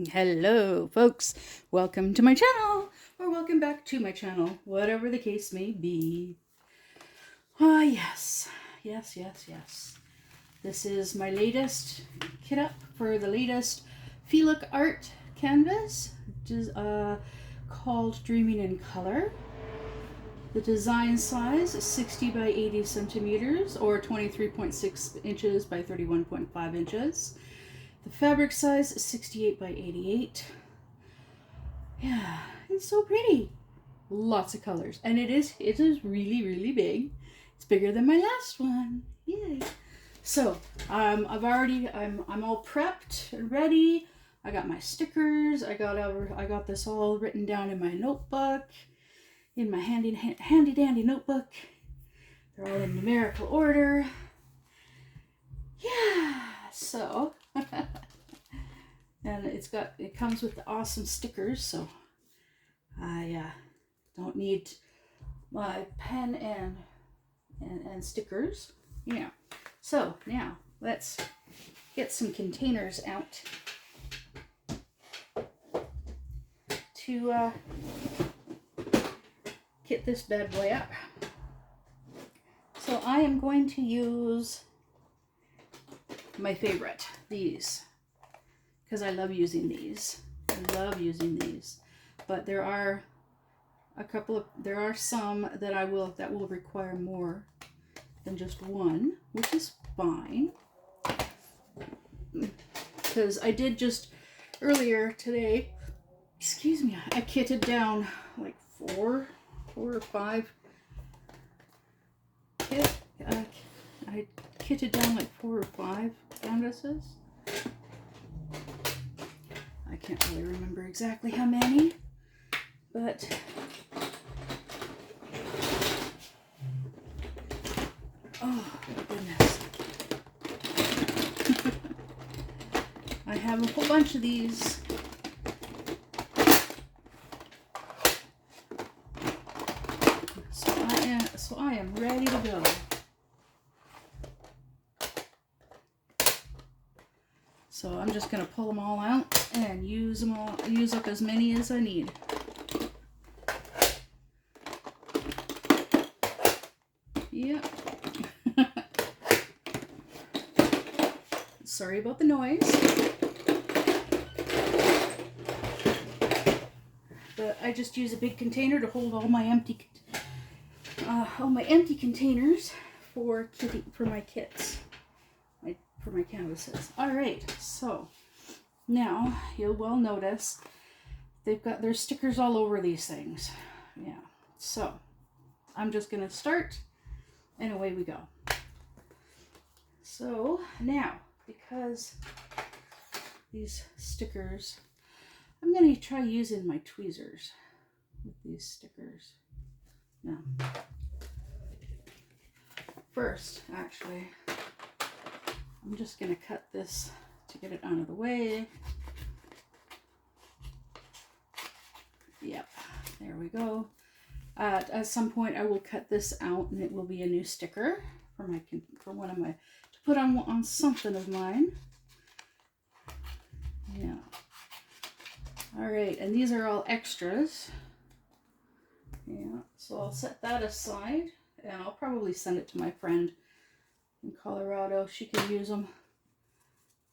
Hello, folks. Welcome to my channel, or welcome back to my channel, whatever the case may be. Ah, yes. Yes. This is my latest kit up for the latest Felic Art canvas, called Dreaming in Color. The design size is 60 by 80 centimeters, or 23.6 inches by 31.5 inches. The fabric size is 68 by 88. Yeah, it's so pretty. Lots of colors. And it is really big. It's bigger than my last one. Yay. So, I'm all prepped and ready. I got my stickers. I got this all written down in my notebook, in my handy dandy notebook. They're all in numerical order. Yeah. So, and it comes with the awesome stickers, so I don't need my pen and stickers. Yeah. So now let's get some containers out to get this bad boy up. So I am going to use my favorite, these, because I love using these. But there are some that will require more than just one, which is fine. Because I did just earlier today, excuse me, I kitted down like four or five. I kitted down like 4 or 5 canvases. I can't really remember exactly how many, but oh goodness. I have a whole bunch of these. So I am ready to go. So I'm just going to pull them all out and use up as many as I need. Yep. Sorry about the noise. But I just use a big container to hold all my empty containers for my kits. For my canvases. Alright, so now you'll well notice they've got their stickers all over these things. Yeah, so I'm just going to start and away we go. So now, because these stickers, I'm going to try using my tweezers with these stickers. Now, first, actually, I'm just going to cut this to get it out of the way. Yep, there we go. At some point I will cut this out and it will be a new sticker for one of my, to put on something of mine. Yeah. Alright, and these are all extras. Yeah, so I'll set that aside and I'll probably send it to my friend in Colorado. She can use them.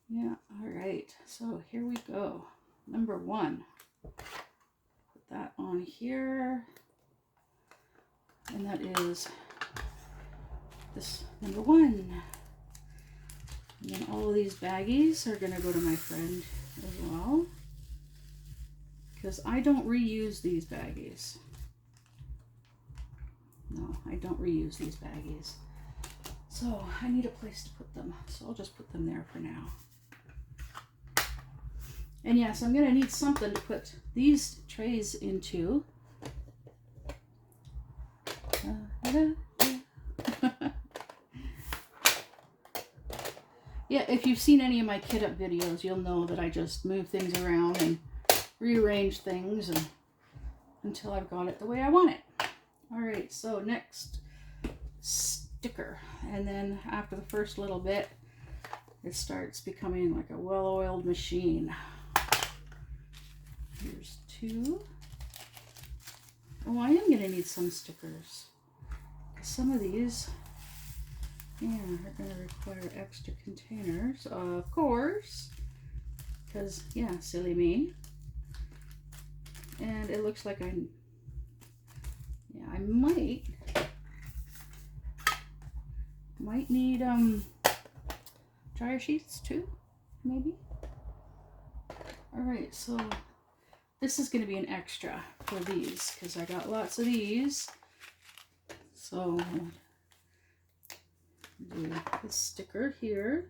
Yeah, alright, so here we go. Number 1. Put that on here. And that is this number 1. And then all of these baggies are going to go to my friend as well. Because I don't reuse these baggies. No, I don't reuse these baggies. So I need a place to put them. So I'll just put them there for now. And yes, I'm going to need something to put these trays into. Yeah, if you've seen any of my kit up videos, you'll know that I just move things around and rearrange things until I've got it the way I want it. Alright, so next, sticker. And then after the first little bit, it starts becoming like a well-oiled machine. Here's 2. Oh, I am going to need some stickers. Some of these, yeah, are going to require extra containers, of course, because, yeah, silly me. And it looks like I might need dryer sheets too, maybe. All right, so this is going to be an extra for these because I got lots of these. So do this sticker here,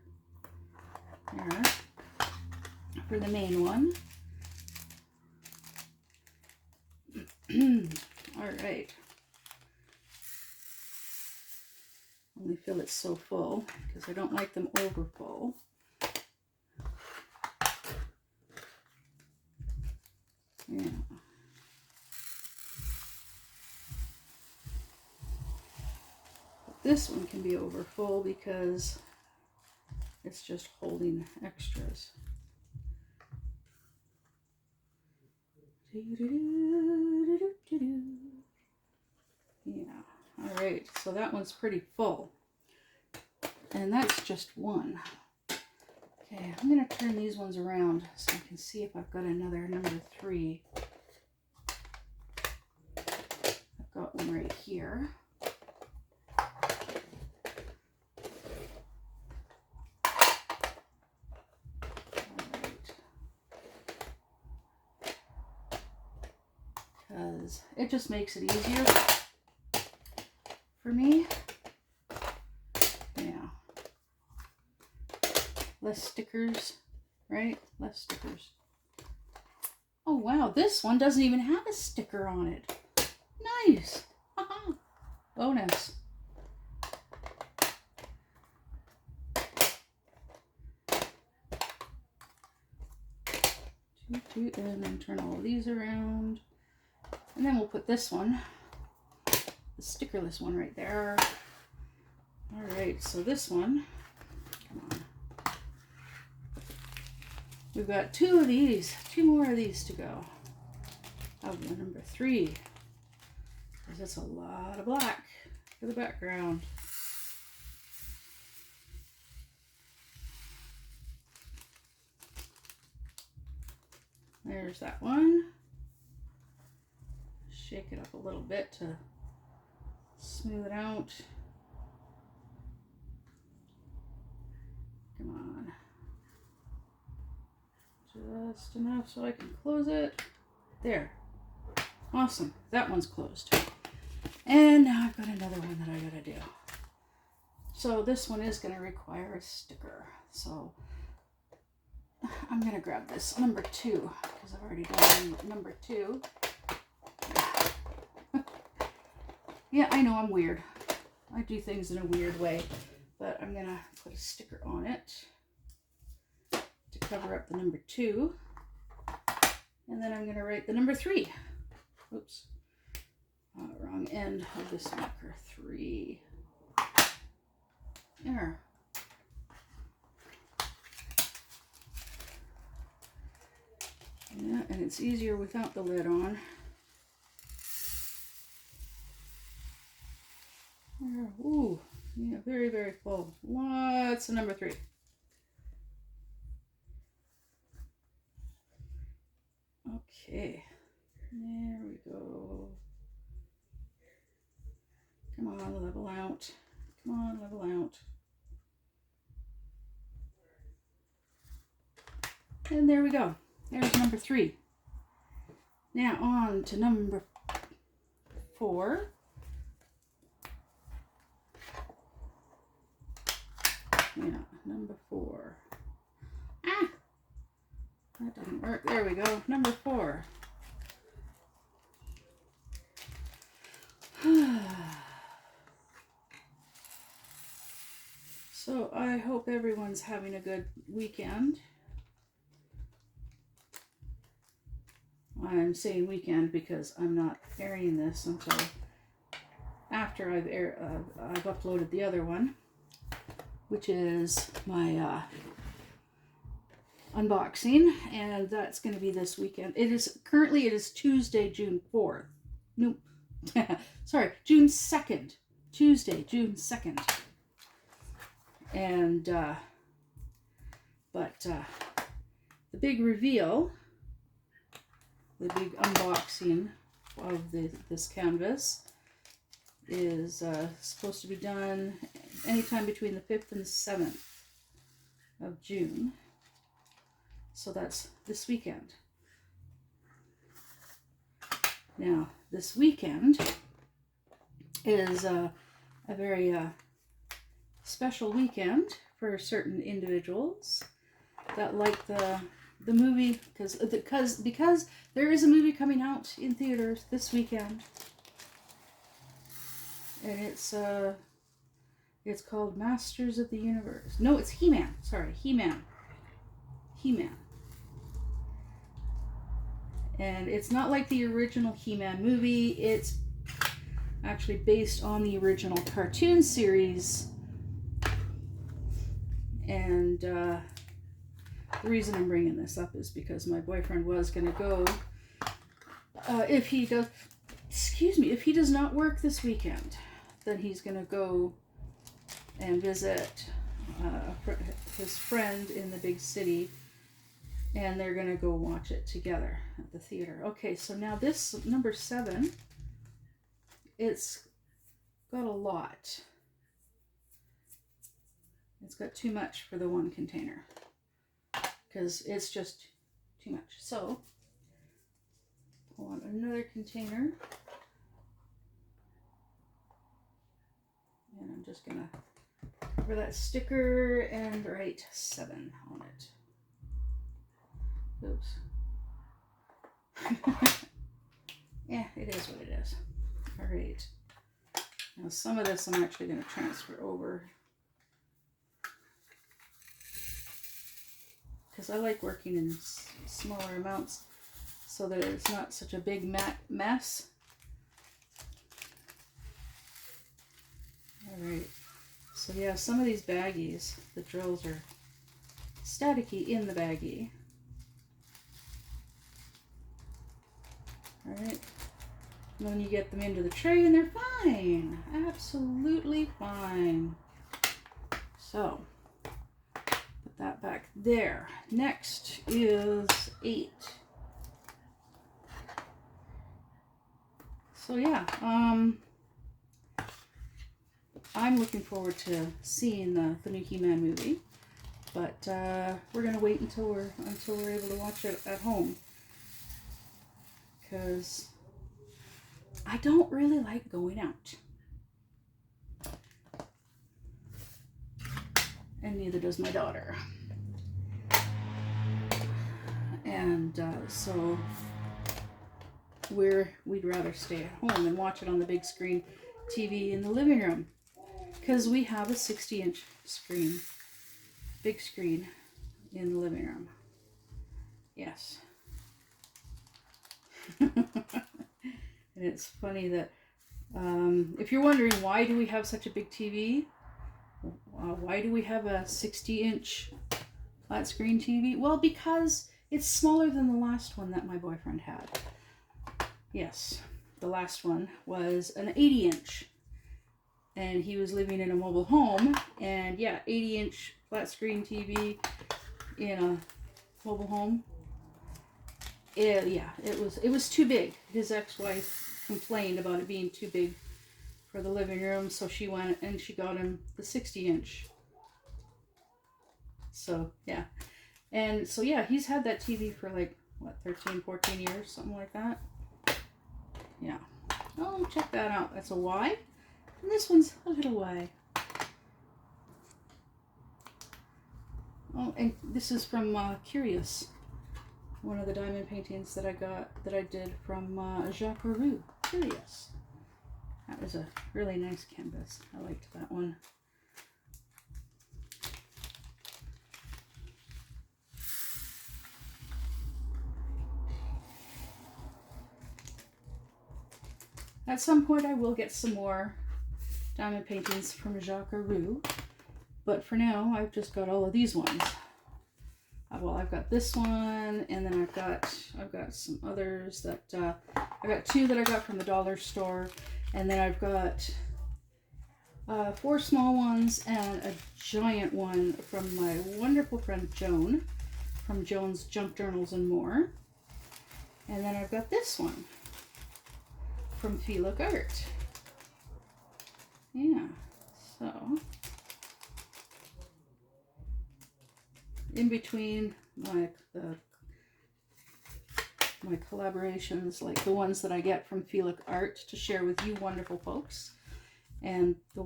there, for the main one. All right. Only fill it so full because I don't like them over full. Yeah. But this one can be over full because it's just holding extras. Yeah. All right, so that one's pretty full. And that's just one. Okay, I'm going to turn these ones around so I can see if I've got another number 3. I've got one right here. Alright. Because it just makes it easier for me. Yeah. Less stickers, right? Less stickers. Oh wow, this one doesn't even have a sticker on it. Nice. Haha. Bonus. And then turn all of these around. And then we'll put this one, the stickerless one right there. All right, so this one, come on. We've got 2 of these, 2 more of these to go. Oh, number 3, because it's a lot of black for the background. There's that one. Shake it up a little bit to smooth it out. Come on. Just enough so I can close it. There. Awesome. That one's closed. And now I've got another one that I gotta do. So this one is gonna require a sticker. So I'm gonna grab this number 2 because I've already done number 2. Yeah, I know I'm weird. I do things in a weird way, but I'm gonna put a sticker on it to cover up the number 2, and then I'm gonna write the number 3. Oops, wrong end of this marker. 3. There. Yeah, and it's easier without the lid on. Ooh, yeah, very, very full. Lots of number 3. Okay, there we go. Come on, level out. Come on, level out. And there we go. There's number 3. Now on to number 4. Yeah, number 4. Ah! That didn't work. There we go. Number 4. So I hope everyone's having a good weekend. I'm saying weekend because I'm not airing this until after I've uploaded the other one, which is my unboxing, and that's going to be this weekend. It is Tuesday, June 4th. Nope. Sorry, June 2nd. Tuesday, June 2nd. And the big reveal, the big unboxing of this canvas is supposed to be done anytime between the 5th and the 7th of June. So that's this weekend. Now, this weekend is a very special weekend for certain individuals that like the movie, because there is a movie coming out in theaters this weekend, and it's called Masters of the Universe. No, it's He-Man. Sorry, He-Man. And it's not like the original He-Man movie. It's actually based on the original cartoon series. And the reason I'm bringing this up is because my boyfriend was going to go, if he does not work this weekend, then he's going to go and visit his friend in the big city, and they're going to go watch it together at the theater. Okay, so now this number 7, it's got a lot. It's got too much for the one container, because it's just too much. So, pull on another container, and I'm just going to cover that sticker and write 7 on it. Oops. Yeah, it is what it is. All right. Now some of this I'm actually going to transfer over, because I like working in smaller amounts so that it's not such a big mess. All right. So yeah, some of these baggies, the drills are staticky in the baggie. Alright, and then you get them into the tray and they're fine. Absolutely fine. So, put that back there. Next is 8. So yeah, I'm looking forward to seeing the new He-Man movie, but we're gonna wait until we're able to watch it at home, because I don't really like going out, and neither does my daughter. And so we'd rather stay at home and watch it on the big screen TV in the living room, because we have a 60-inch screen, big screen in the living room. Yes. And it's funny that if you're wondering why do we have such a big TV, why do we have a 60-inch flat screen TV? Well, because it's smaller than the last one that my boyfriend had. Yes, the last one was an 80-inch, and he was living in a mobile home, and yeah, 80-inch flat screen TV in a mobile home. Yeah, it was too big. His ex-wife complained about it being too big for the living room, so she went and she got him the 60-inch. So yeah, and so yeah, he's had that TV for like what, 13, 14 years, something like that. Yeah. Oh, check that out. That's a Y, and this one's a little Y. Oh, and this is from Curious. One of the diamond paintings that I did from Jacques Roux. Curious. That was a really nice canvas. I liked that one. At some point I will get some more diamond paintings from Jacques Roux, but for now I've just got all of these ones. well, I've got this one, and then I've got some others that I got 2 that I got from the dollar store, and then I've got 4 small ones and a giant one from my wonderful friend Joan from Joan's Junk Journals and More. And then I've got this one from Felix Art. Yeah, so in between my collaborations, like the ones that I get from Felix Art to share with you wonderful folks, and the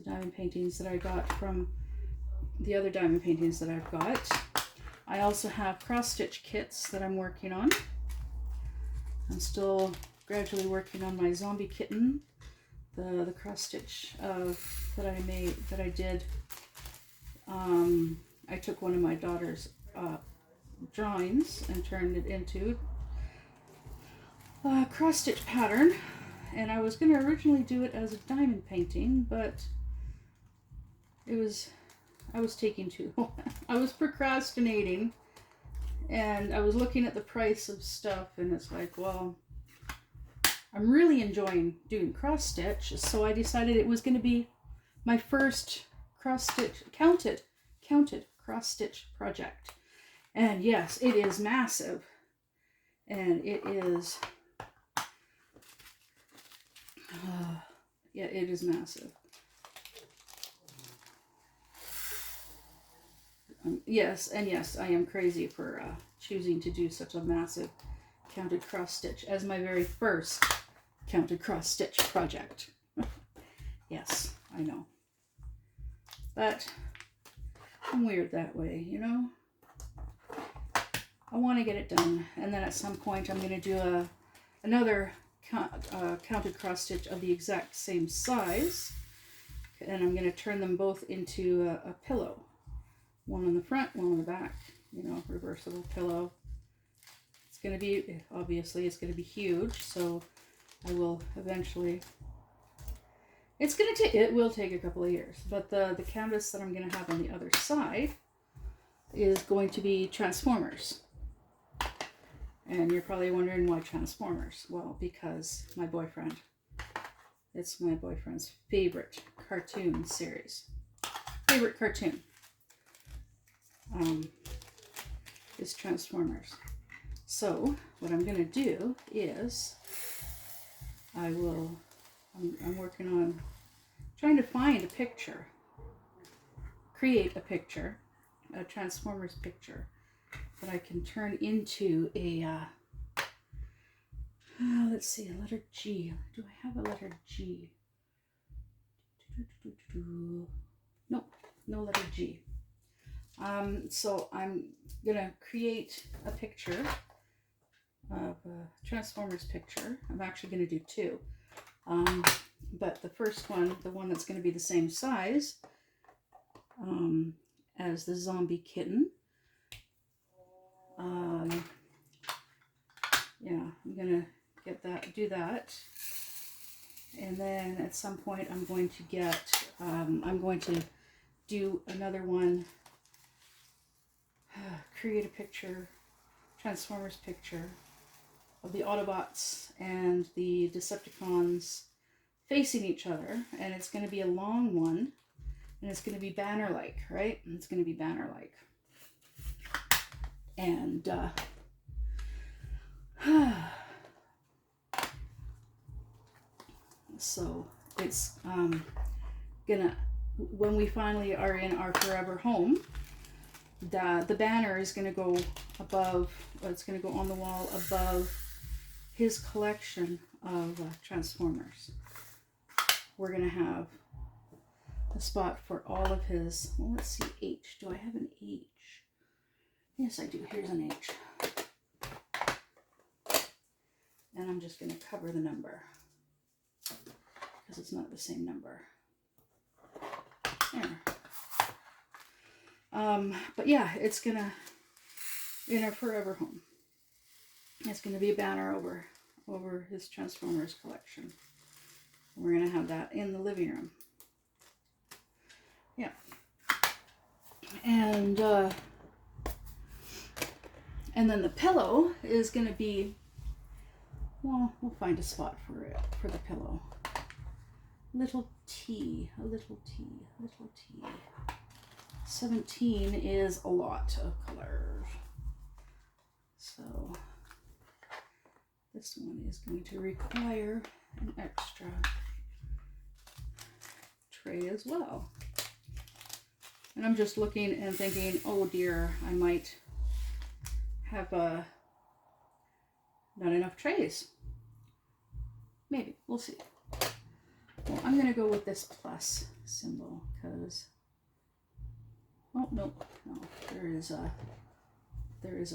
diamond paintings that I got from the other diamond paintings that I've got. I also have cross-stitch kits that I'm working on. I'm still gradually working on my zombie kitten, the cross-stitch that I did. I took one of my daughter's drawings and turned it into a cross-stitch pattern, and I was going to originally do it as a diamond painting, but I was taking too long. I was procrastinating, and I was looking at the price of stuff, and it's like, well, I'm really enjoying doing cross stitch, so I decided it was going to be my first cross stitch counted cross stitch project. And yes, it is massive, and it is yeah, it is massive. Yes, I am crazy for choosing to do such a massive counted cross stitch as my very first counted cross stitch project. Yes, I know. But I'm weird that way, you know? I want to get it done, and then at some point I'm going to do another counted cross stitch of the exact same size, and I'm going to turn them both into a pillow. One on the front, one on the back, you know, reversible pillow. It's going to be, obviously, it's going to be huge, so I will eventually, it will take a couple of years, but the canvas that I'm going to have on the other side is going to be Transformers. And you're probably wondering why Transformers. Well, because my boyfriend, it's my boyfriend's favorite cartoon series. Favorite cartoon. Is Transformers. So what I'm going to do is I'm working on trying to find a picture, create a picture, a Transformers picture that I can turn into a let's see, a letter G. Do I have a letter G? Nope, no letter G. So I'm gonna create a picture of a Transformers picture. I'm actually gonna do 2. But the first one, the one that's gonna be the same size as the zombie kitten. Yeah, I'm gonna do that. And then at some point I'm going to do another one. Create a picture, Transformers picture of the Autobots and the Decepticons facing each other, and it's going to be a long one, and it's going to be banner-like, right? It's going to be banner-like. And so it's gonna, when we finally are in our forever home, the banner is going to go above, it's going to go on the wall above his collection of Transformers. We're going to have a spot for all of his, well, let's see, H. Do I have an H? Yes, I do. Here's an H. And I'm just going to cover the number because it's not the same number. There. But yeah, it's gonna, in our forever home, it's gonna be a banner over his Transformers collection. We're gonna have that in the living room. Yeah. And And then the pillow is going to be, well, we'll find a spot for it, for the pillow. Little T, a little T, little T. 17 is a lot of colors. So this one is going to require an extra tray as well. And I'm just looking and thinking, oh dear, I might have not enough trays. Maybe, we'll see. Well, I'm gonna go with this plus symbol because, oh no, there is a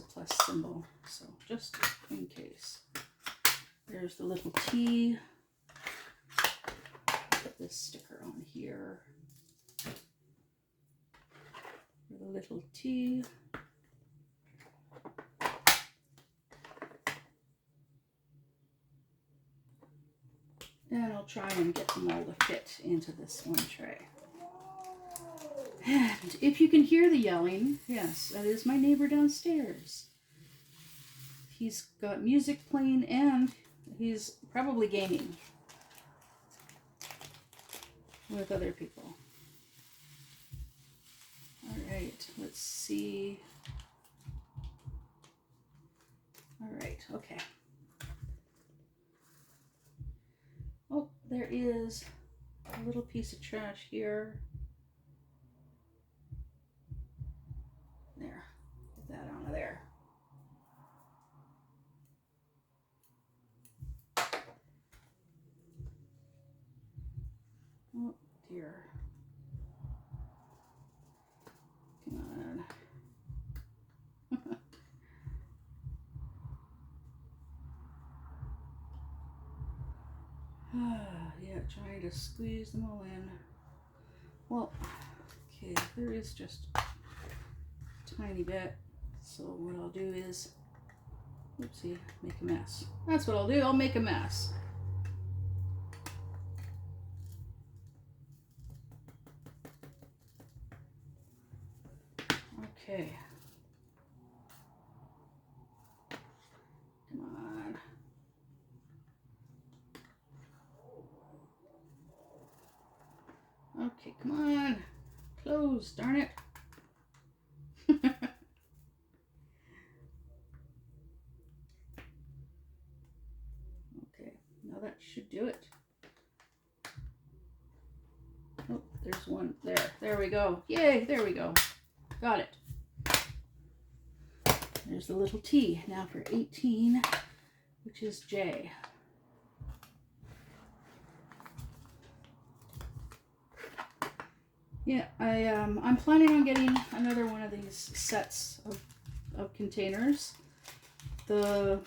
plus symbol. So just in case, there's the little T. Put this sticker on here. The little T. And I'll try and get them all to fit into this one tray. And if you can hear the yelling, yes, that is my neighbor downstairs. He's got music playing and he's probably gaming with other people. All right, let's see. All right, okay. Oh, there is a little piece of trash here. There, get that out of there. Oh dear. Come on. Yeah, trying to squeeze them all in. Well, okay, there is just a tiny bit. So what I'll do is, oopsie, make a mess. That's what I'll do, I'll make a mess. Okay. Come on. Okay, come on. Close, darn it. Okay, now that should do it. Oh, there's one there. There we go. Yay, there we go. Got it. There's the little T. Now for 18, which is J. Yeah, I'm planning on getting another one of these sets of containers. The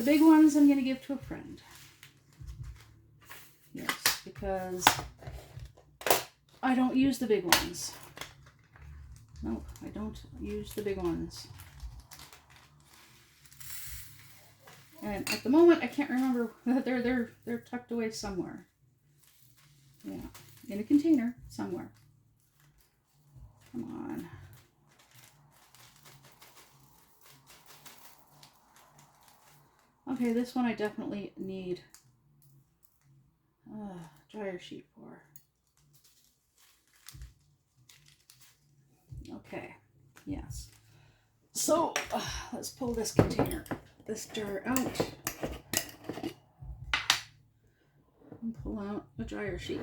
big ones I'm going to give to a friend. Yes, because I don't use the big ones. No, I don't use the big ones. And at the moment, I can't remember. They're tucked away somewhere. Yeah, in a container somewhere. Come on. Okay, this one I definitely need dryer sheet for. Okay, yes. So, let's pull this container, this jar out. And pull out a dryer sheet.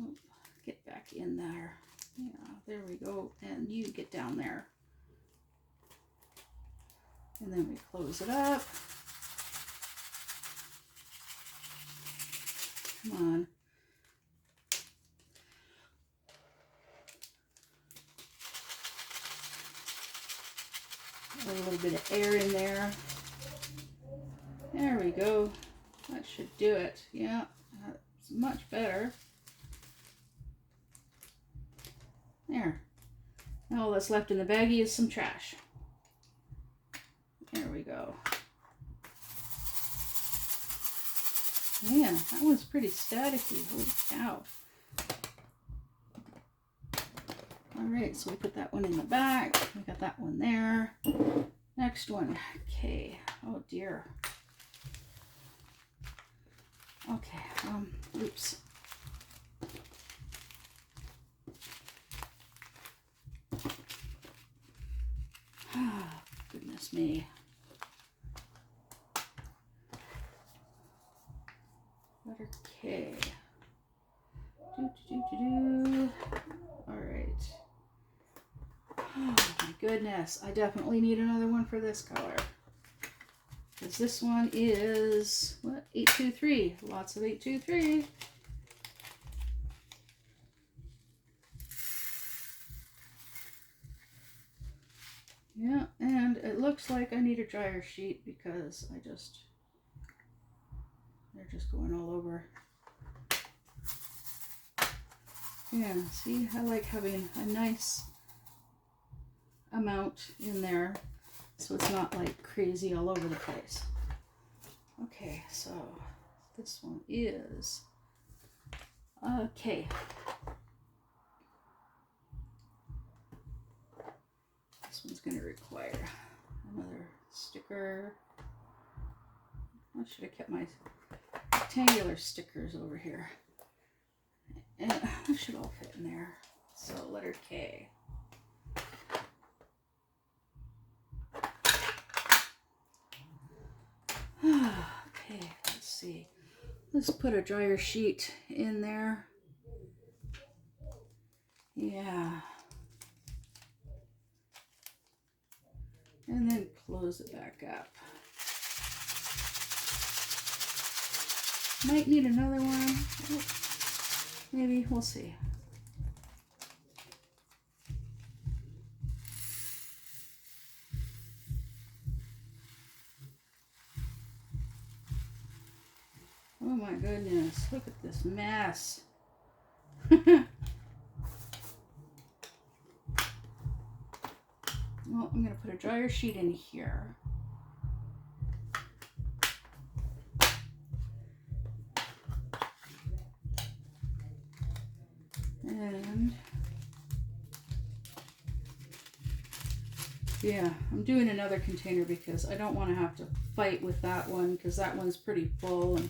Oh, get back in there. Yeah, there we go. And you get down there. And then we close it up. Come on. A little bit of air in there. There we go. That should do it. Yeah, that's much better. There. Now all that's left in the baggie is some trash. There we go. Man, that one's pretty staticky. Holy cow. All right, so we put that one in the back. We got that one there. Next one. Okay. Oh dear. Okay. Oops. Goodness me. Letter K. All right. Oh my goodness. I definitely need another one for this color. Because this one is, what? 823. Lots of 823. Yeah, and it looks like I need a dryer sheet because they're just going all over. Yeah, see, I like having a nice amount in there so it's not like crazy all over the place. Okay, so this one is K. This one's going to require another sticker. I should have kept my rectangular stickers over here. And it should all fit in there. So letter K. Okay, let's see. Let's put a dryer sheet in there. Yeah. And then close it back up. Might need another one. Maybe, we'll see. Oh my goodness, look at this mess. Well, I'm going to put a dryer sheet in here. And yeah, I'm doing another container because I don't want to have to fight with that one because that one's pretty full and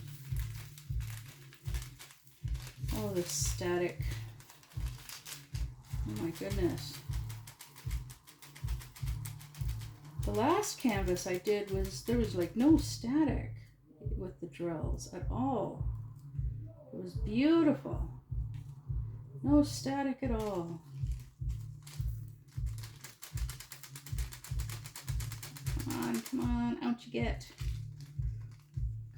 all this static. Oh my goodness. The last canvas I did there was like no static with the drills at all. It was beautiful. No static at all. Come on, out you get.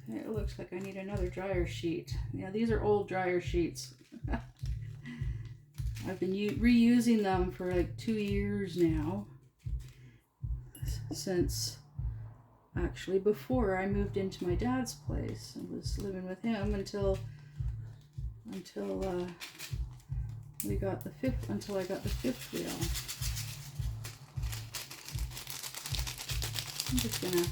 Okay, it looks like I need another dryer sheet. Yeah, these are old dryer sheets. I've been reusing them for like 2 years now. Since actually before I moved into my dad's place and was living with him until I got the fifth wheel. I'm just gonna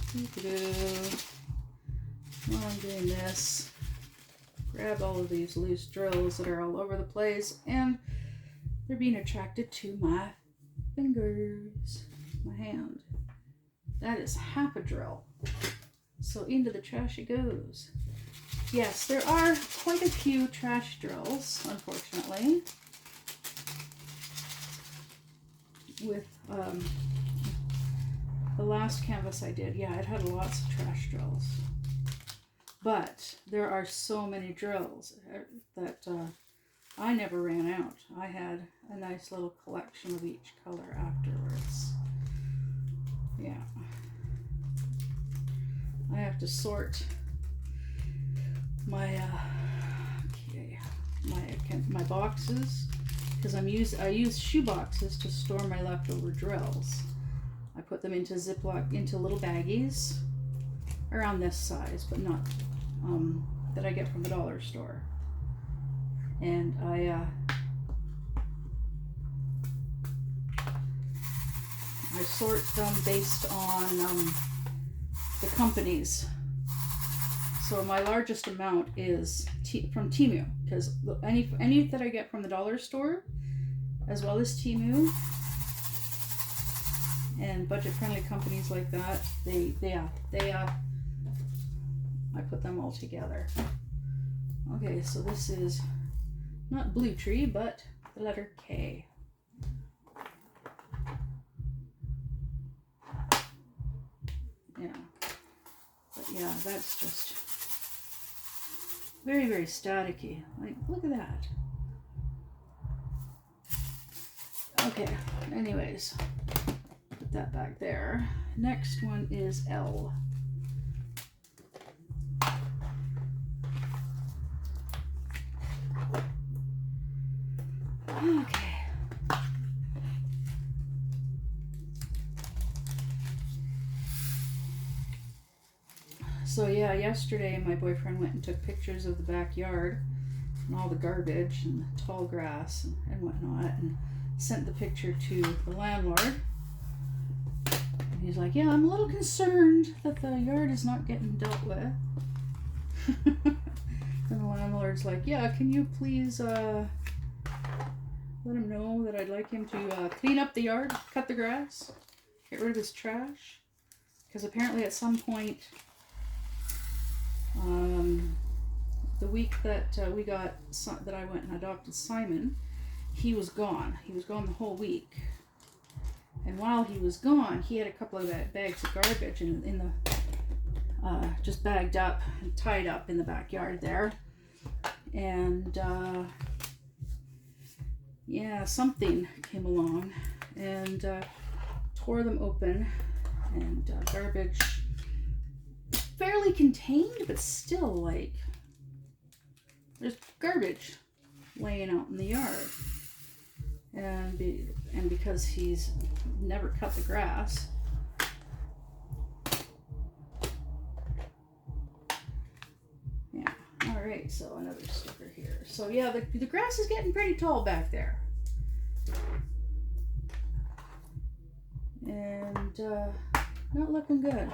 while I'm doing this, grab all of these loose drills that are all over the place and they're being attracted to my fingers, my hand. That is half a drill. So into the trash it goes. Yes, there are quite a few trash drills, unfortunately. With the last canvas I did, yeah, it had lots of trash drills. But there are so many drills that I never ran out. I had a nice little collection of each color afterwards. Yeah. I have to sort my my boxes because I use shoe boxes to store my leftover drills. I put them into Ziploc, into little baggies around this size, but not that I get from the dollar store. And I sort them based on the companies. So my largest amount is from Temu, because any that I get from the dollar store, as well as Temu and budget-friendly companies like that. I put them all together. Okay, so this is not Blue Tree, but the letter K. Yeah, but yeah, that's just very, very staticky. Like, look at that. Okay, anyways, put that back there. Next one is L. Okay. So yeah, yesterday my boyfriend went and took pictures of the backyard and all the garbage and the tall grass and whatnot, and sent the picture to the landlord. And he's like, yeah, I'm a little concerned that the yard is not getting dealt with. And the landlord's like, yeah, can you please let him know that I'd like him to clean up the yard, cut the grass, get rid of his trash. Because apparently at some point, the week that that I went and adopted Simon, he was gone. He was gone the whole week. And while he was gone, he had a couple of bags of garbage in the just bagged up and tied up in the backyard there. And yeah, something came along and tore them open, and garbage fairly contained, but still, like, there's garbage laying out in the yard. And because he's never cut the grass, yeah. All right, so another sticker here. So yeah, the grass is getting pretty tall back there, and not looking good.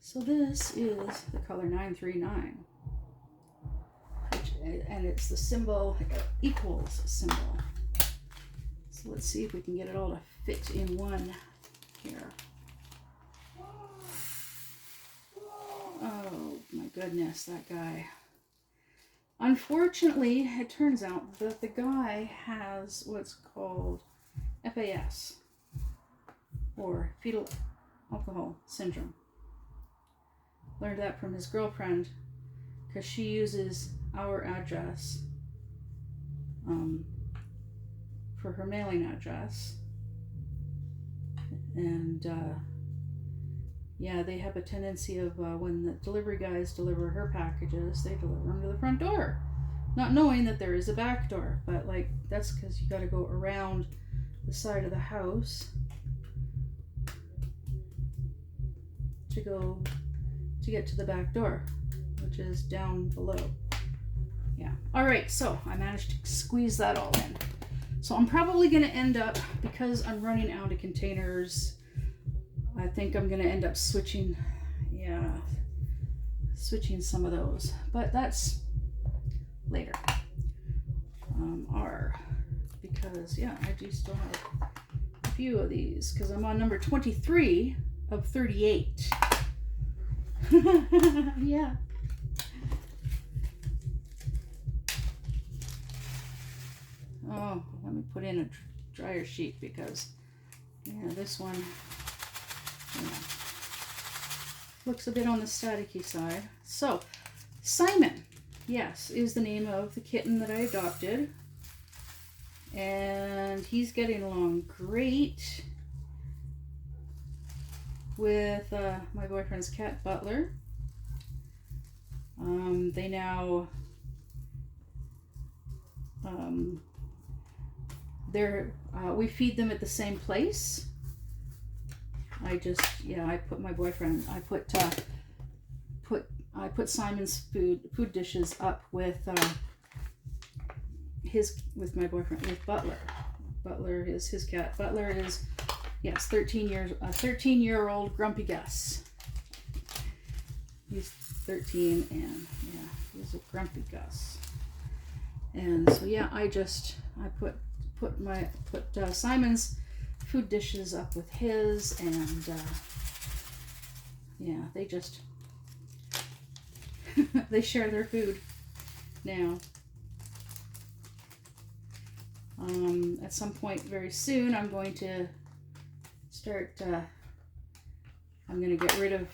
So this is the color 939, and it's the symbol equals symbol. So let's see if we can get it all to fit in one here. Oh my goodness, that guy. Unfortunately, it turns out that the guy has what's called FAS, or fetal alcohol syndrome. Learned that from his girlfriend, because she uses our address for her mailing address. And yeah, they have a tendency of when the delivery guys deliver her packages, they deliver them to the front door, not knowing that there is a back door. But like, that's because you got to go around the side of the house to get to the back door, which is down below. Yeah. All right, so I managed to squeeze that all in. So I'm probably going to end up, because I'm running out of containers, I think I'm going to end up switching some of those. But that's later. R, because yeah, I do still have a few of these, because I'm on number 23 of 38. Yeah. Oh, let me put in a dryer sheet, because yeah, this one looks a bit on the staticky side. So, Simon, yes, is the name of the kitten that I adopted, and he's getting along great with my boyfriend's cat, Butler. They now we feed them at the same place. I put Simon's food dishes up with my boyfriend, with Butler. Butler is his cat. Butler is, yes, 13-year-old grumpy Gus. He's 13, and yeah, he's a grumpy Gus. And so yeah, I put put Simon's food dishes up with his, and yeah, they just they share their food now. At some point very soon, I'm going to start. I'm going to get rid of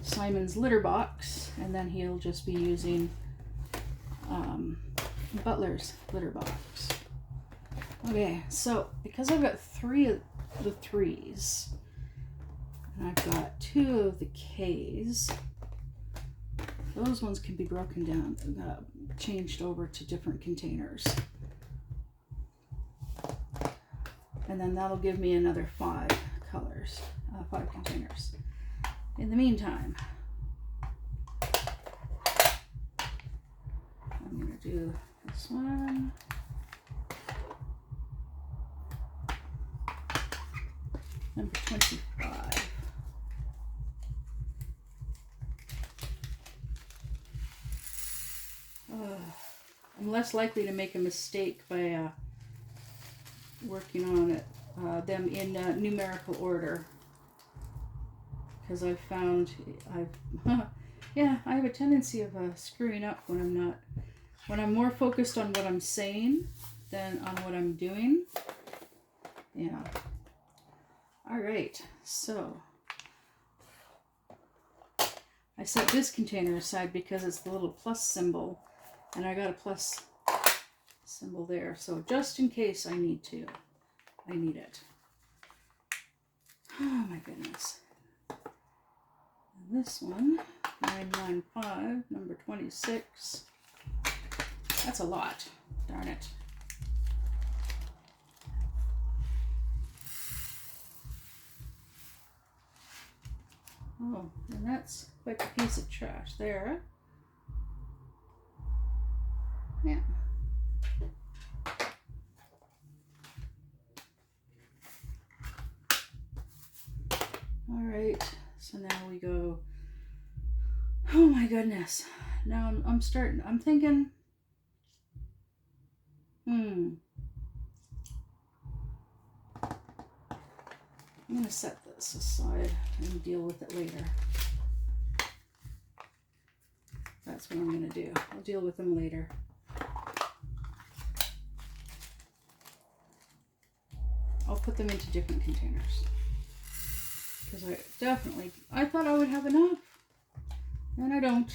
Simon's litter box, and then he'll just be using Butler's litter box. Okay, so because I've got 3 of the 3s, and I've got 2 of the Ks, those ones can be broken down, changed over to different containers. And then that'll give me another 5 colors, 5 containers. In the meantime, I'm going to do this one. Number 25. I'm less likely to make a mistake by working on it, them in numerical order, because I've found yeah, I have a tendency of screwing up when I'm more focused on what I'm saying than on what I'm doing. Yeah. All right, so I set this container aside because it's the little plus symbol, and I got a plus symbol there, so just in case I need it. Oh my goodness. And this one, 995, number 26. That's a lot. Darn it. Oh, and that's quite a piece of trash there. Yeah. All right, so now we go. Oh my goodness. Now I'm thinking, I'm going to set this aside and deal with it later. That's what I'm going to do. I'll deal with them later. I'll put them into different containers. Because I thought I would have enough. And I don't.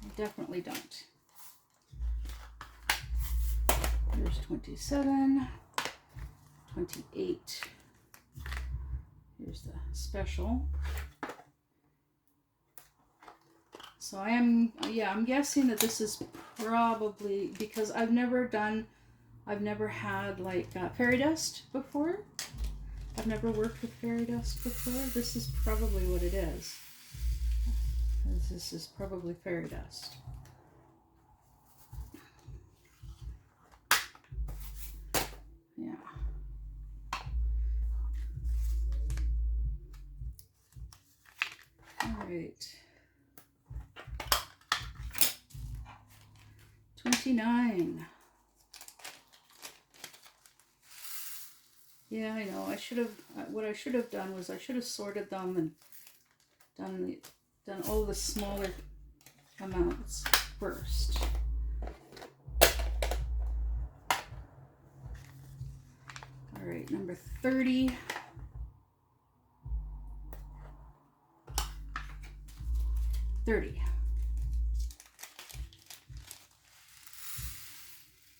I definitely don't. Here's 27. 28. Here's the special. So I'm guessing that this is probably, because I've never had like fairy dust before. I've never worked with fairy dust before. This is probably what it is. This is probably fairy dust. Yeah. All right. 29. Yeah, I know. What I should have done was I should have sorted them and done all the smaller amounts first. All right, number 30.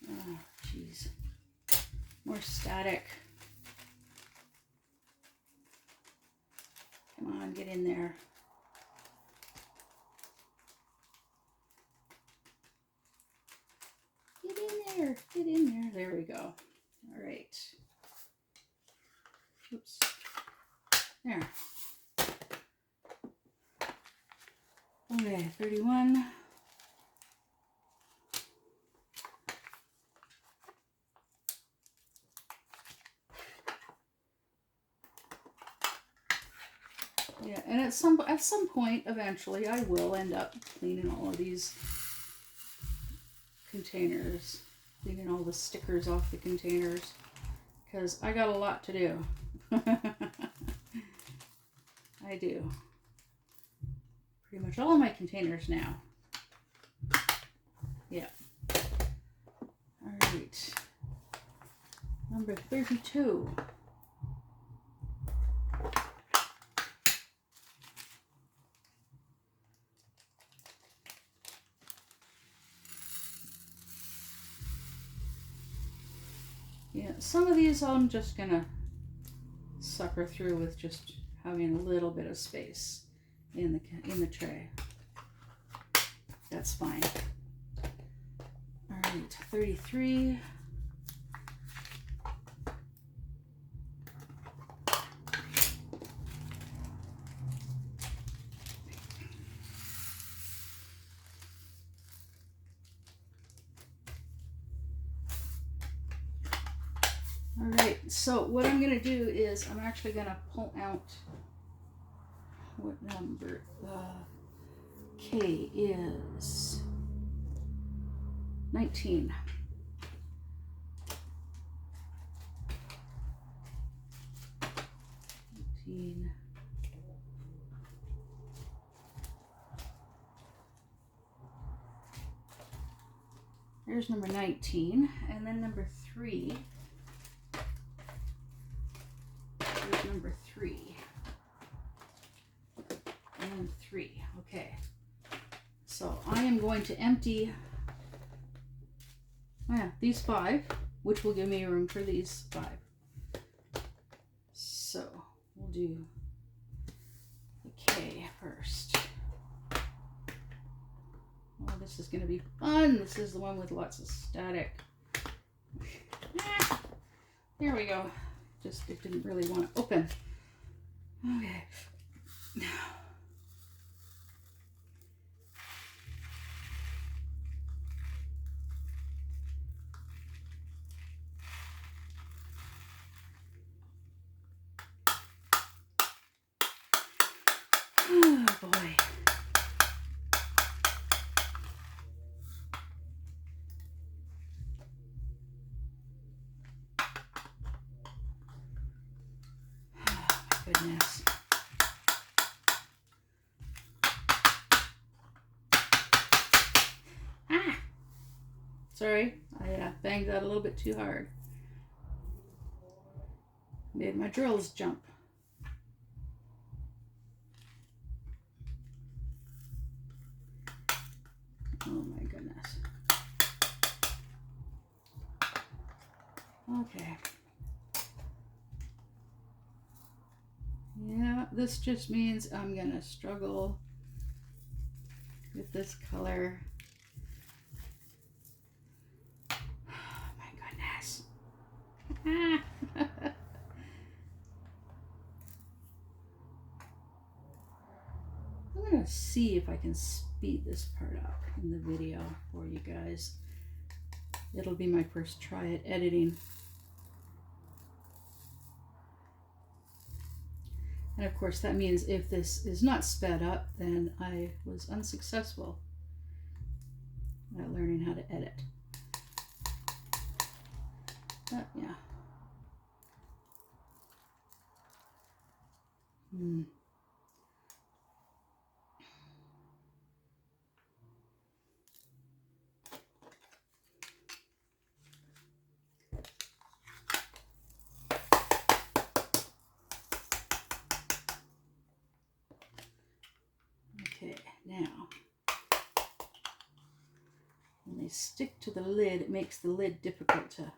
Oh, jeez. More static. Come on, get in there. Get in there. Get in there. There we go. All right. Oops. There. Okay, 31. Yeah, and at some point, eventually, I will end up cleaning all of these containers. cleaning all the stickers off the containers because I got a lot to do. I do. Pretty much all my containers now. Yeah. All right. Number 32. Yeah, some of these I'm just gonna sucker through with just having a little bit of space in the tray. That's fine. All right, 33. All right, so what I'm gonna do is I'm actually gonna pull out what number K is 19. 19. There's number 19, and then number 3. There's number 3. And 3. Okay. So I am going to empty these 5, which will give me room for these 5. So we'll do the K first. Oh, this is going to be fun. This is the one with lots of static. There we go. Just, it didn't really want to open. Okay. Now. Oh boy. Goodness. Ah! Sorry, I banged that a little bit too hard. Made my drills jump. Oh my goodness. Okay. Yeah, this just means I'm gonna struggle with this color. Oh my goodness. I'm gonna see if I can speed this part up in the video for you guys. It'll be my first try at editing. And of course that means if this is not sped up, then I was unsuccessful at learning how to edit. But yeah. Okay, now when they stick to the lid, it makes the lid difficult to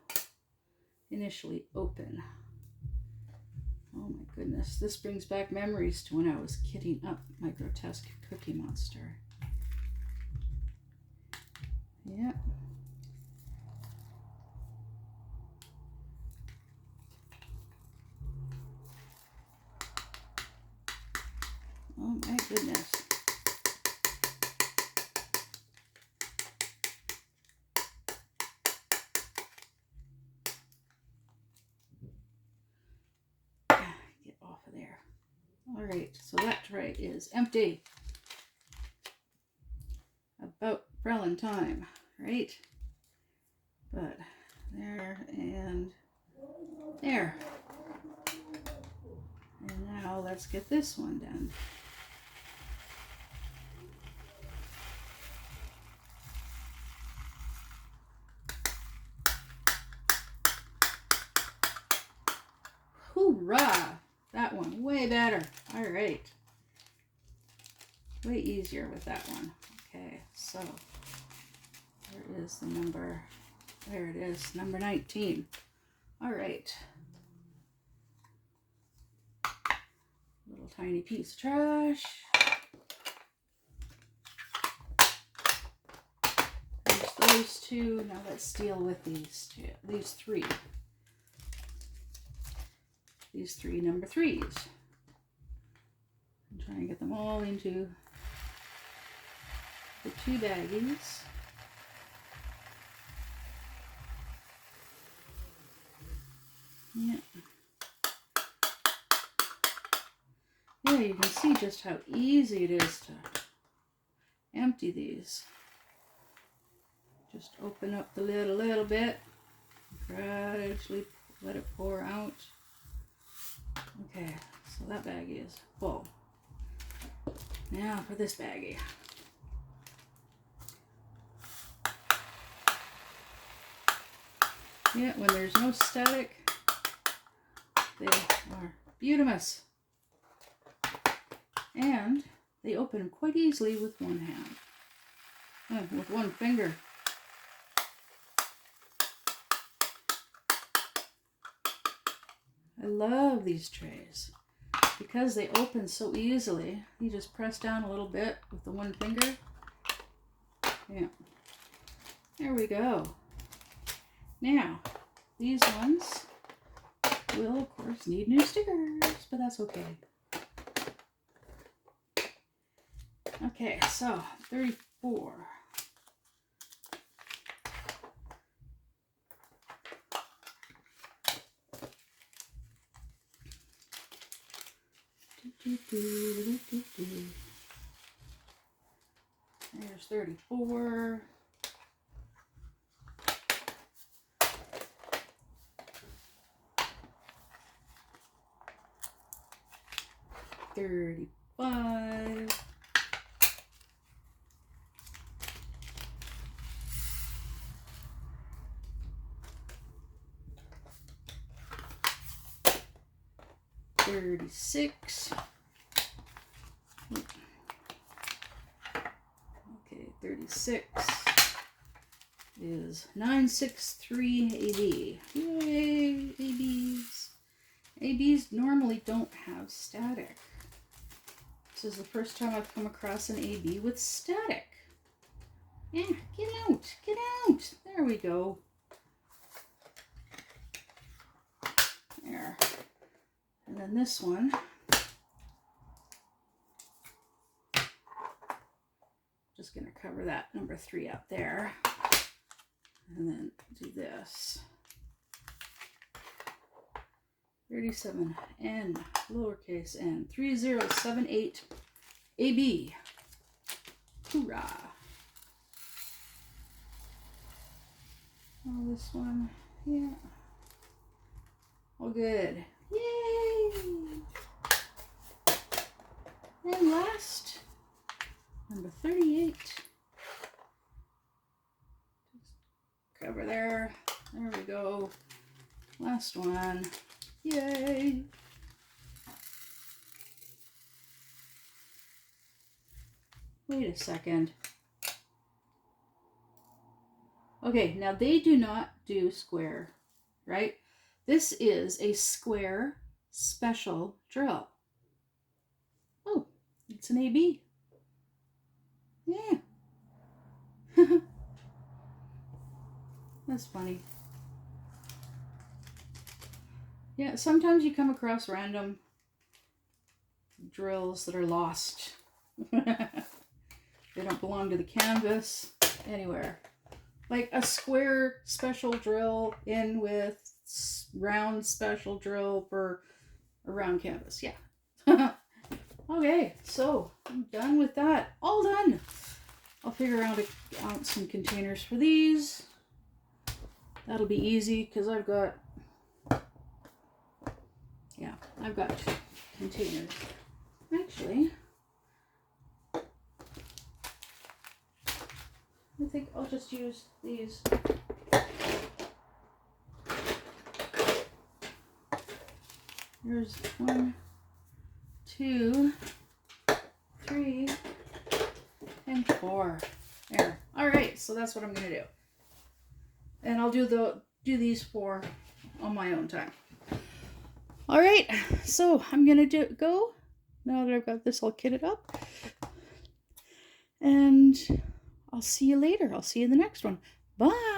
initially open. Oh my goodness, this brings back memories to when I was kitting up my grotesque Cookie Monster. Yep. Oh my goodness. Get off of there. All right, so that tray is empty. About Frellin time, right? But there and there. And now let's get this one done. Hoorah! That one, way better. All right. Way easier with that one. Okay, so there is the number. There it is, number 19. All right. Little tiny piece of trash. There's those two. Now let's deal with these two. These three. These three number 3s. I'm trying to get them all into the 2 baggies. Yeah. Yeah, you can see just how easy it is to empty these. Just open up the lid a little bit, gradually let it pour out. Okay, so that baggie is full. Now for this baggie. Yeah, when there's no static, they are beautimous. And they open quite easily with one hand. Oh, with one finger. I love these trays because they open so easily. You just press down a little bit with the one finger. Yeah. There we go. Now, these ones will, of course, need new stickers, but that's okay. Okay, so 34. There's 34. $35. $36. Okay, 36 is 963 AB. Yay, ABs. ABs normally don't have static. This is the first time I've come across an AB with static. Yeah, get out, get out. There we go. There. And then this one. Just going to cover that number 3 out there. And then do this. 37N, lowercase n, 3078 AB. Hoorah. Oh, this one, yeah. All good. Yay! And last, number 38. Just cover there. There we go. Last one. Yay! Wait a second. Okay, now they do not do square, right? This is a square special drill. Oh, it's an AB. Yeah. That's funny. Yeah, sometimes you come across random drills that are lost. They don't belong to the canvas anywhere. Like a square special drill in with round special drill for a round canvas. Yeah. Okay, so I'm done with that. All done. I'll figure out some containers for these. That'll be easy because I've got containers. Actually, I think I'll just use these. Here's 1, 2, 3, and 4. There. All right, so that's what I'm gonna do, and I'll do these 4 on my own time. All right, so I'm gonna go now that I've got this all kitted up, and I'll see you later. I'll see you in the next one. Bye.